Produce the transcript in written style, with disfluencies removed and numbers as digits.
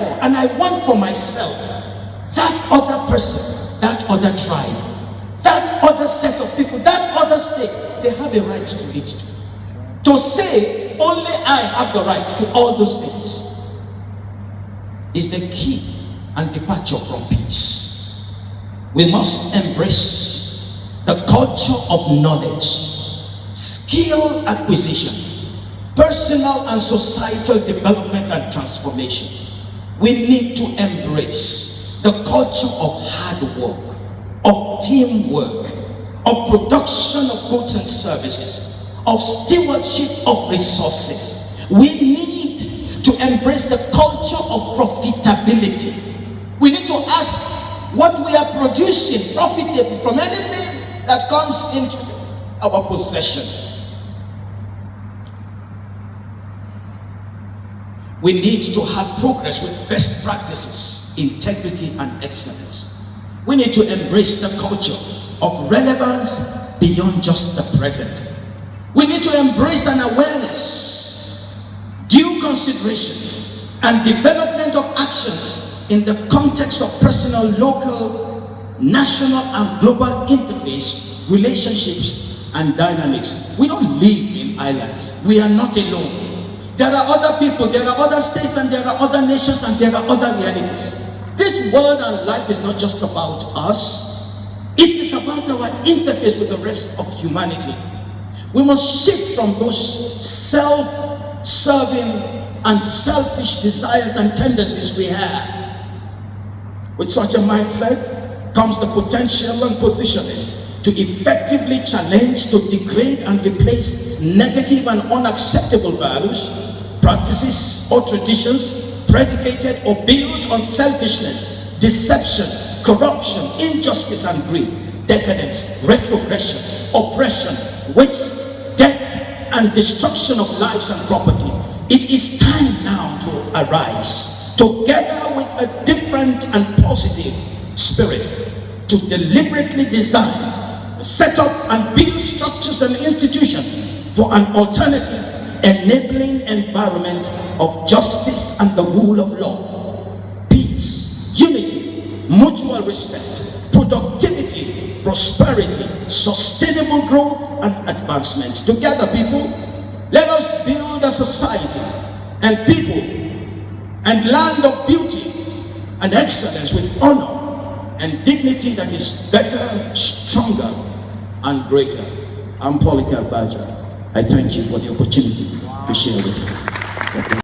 for and I want for myself, that other person, that other tribe, that other set of people, that other state, they have a right to it too. To say only I have the right to all those things is the key and departure from peace. We must embrace the culture of knowledge, skill acquisition, personal and societal development and transformation. We need to embrace the culture of hard work, of teamwork, of production of goods and services, of stewardship of resources. We need to embrace the culture of profitability. We need to ask what we are producing profitably from anything that comes into our possession. We need to have progress with best practices, integrity and excellence. We need to embrace the culture of relevance beyond just the present. We need to embrace an awareness, due consideration and development of actions in the context of personal, local, national and global interface, relationships and dynamics. We don't live in islands. We are not alone. There are other people, there are other states, and there are other nations, and there are other realities. This world and life is not just about us. It is about our interface with the rest of humanity. We must shift from those self-serving and selfish desires and tendencies we have. With such a mindset comes the potential and positioning to effectively challenge, to degrade and replace negative and unacceptable values, practices or traditions predicated or built on selfishness, deception, corruption, injustice and greed, decadence, retrogression, oppression, waste, death and destruction of lives and property. It is time now to arise together with a different and positive spirit to deliberately design, set up and build structures and institutions for an alternative enabling environment of justice and the rule of law, peace, unity, mutual respect, productivity, prosperity, sustainable growth and advancement. Together, people, let us build a society and people and land of beauty and excellence with honor and dignity that is better, stronger and greater. I'm Polycarp Gbaja. I thank you for the opportunity to share with you.